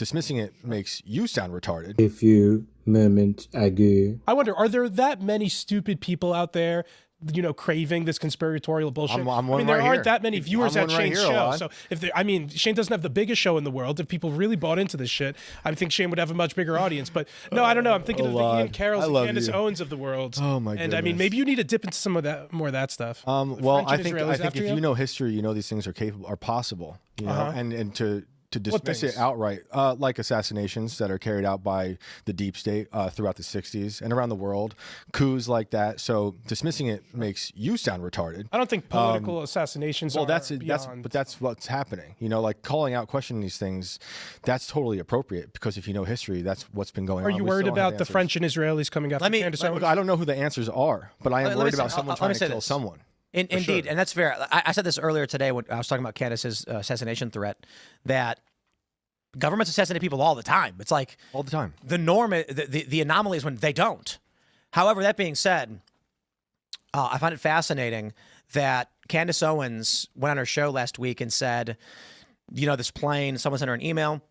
dismissing it makes you sound retarded. A few moments ago. I wonder, are there that many stupid people out there, you know, craving this conspiratorial bullshit? I'm I one mean, there right aren't here. that many viewers I'm at one right Shane's here, show. Alon. So if I mean, Shane doesn't have the biggest show in the world. If people really bought into this shit, I think Shane would have a much bigger audience. But no, I don't know. I'm thinking of the Alon, Ian Carrolls I and love Candace you. Owens of the world. Oh, my And I mean, goodness. maybe you need to dip into some of that, more of that stuff. Well, French and I Israelis think after if you? you know history, you know these things are possible. You know, and to dismiss things? it outright, like assassinations that are carried out by the deep state throughout the 60s and around the world, coups like that. So dismissing it makes you sound retarded. I don't think political assassinations Well, are that's beyond. that's what's happening. You know, like calling out, questioning these things, that's totally appropriate because if you know history, that's what's been going on. Are you We worried still don't have about the answers. French and Israelis coming after Candace Owens? Look, I don't know who the answers are, but I am Let me worried say- about someone let trying me to say kill this. someone. Indeed, and that's fair. I said this earlier today when I was talking about Candace's assassination threat, that governments assassinate people all the time. It's like All the time. the norm, the anomaly is when they don't. However, that being said, I find it fascinating that Candace Owens went on her show last week and said, you know, this plane, someone sent her an email,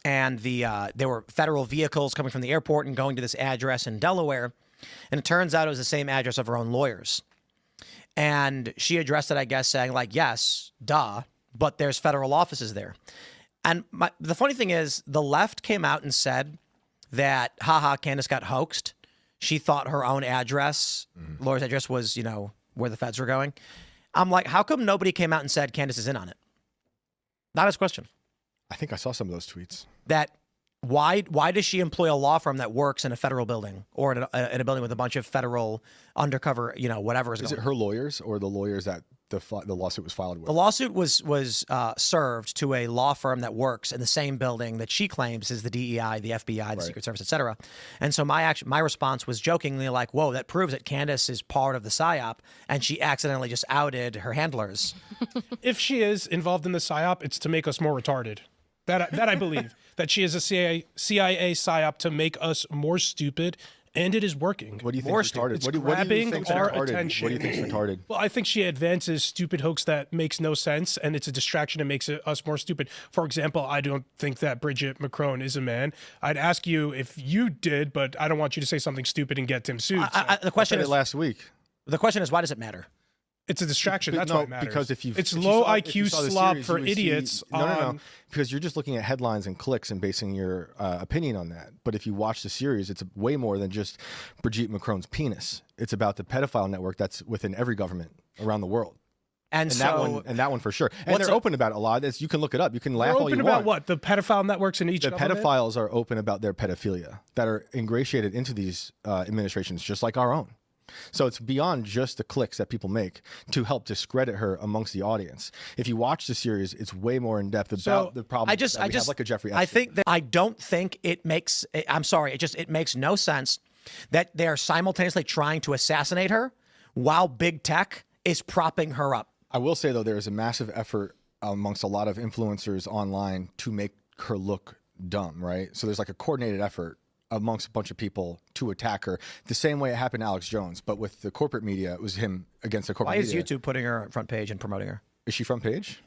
and there were federal vehicles coming from the airport and going to this address in Delaware. And it turns out it was the same address of her own lawyers. And she addressed it, I guess, saying like, yes, duh, but there's federal offices there. And the funny thing is, the left came out and said that, haha, Candace got hoaxed. She thought her own address, lawyer's address, was, you know, where the feds were going. I'm like, how come nobody came out and said Candace is in on it? Not his question. I think I saw some of those tweets. That why does she employ a law firm that works in a federal building or in a building with a bunch of federal undercover, you know, whatever is Is going it her lawyers or the lawyers that the lawsuit was filed with? The lawsuit was served to a law firm that works in the same building that she claims is the DEI, the FBI, the Secret Service, et cetera. And so my response was jokingly like, whoa, that proves that Candace is part of the PSYOP, and she accidentally just outed her handlers. If she is involved in the PSYOP, it's to make us more retarded. That I believe. That she is a CIA PSYOP to make us more stupid, and it is working. What do you think is retarded? It's what do you grabbing think is our retarded? attention. What do you think is retarded? Well, I think she advances stupid hoax that makes no sense, and it's a distraction that makes us more stupid. For example, I don't think that Bridget Macron is a man. I'd ask you if you did, but I don't want you to say something stupid and get Tim sued. The question I said is it last week. The question is, why does it matter? It's a distraction. That's no, why it matters. because it's if you low saw- if you IQ saw the slop series, for you would see- idiots. No, because you're just looking at headlines and clicks and basing your opinion on that. But if you watch the series, it's way more than just Brigitte Macron's penis. It's about the pedophile network that's within every government around the world. And so that one for sure. And what's they're a- open about it a lot. You can look it up. You can laugh We're all you open want. about what? The pedophile networks in each The government? pedophiles are open about their pedophilia that are ingratiated into these administrations, just like our own. So it's beyond just the clicks that people make to help discredit her amongst the audience. If you watch the series, it's way more in depth about the problem. Have, like a Jeffrey Epstein. I don't think it makes. I'm sorry. It makes no sense that they are simultaneously trying to assassinate her while big tech is propping her up. I will say though, there is a massive effort amongst a lot of influencers online to make her look dumb, right? So there's like a coordinated effort amongst a bunch of people to attack her the same way it happened to Alex Jones, but with the corporate media, it was him against the corporate Why media. is YouTube putting her on front page and promoting her? Is she front page?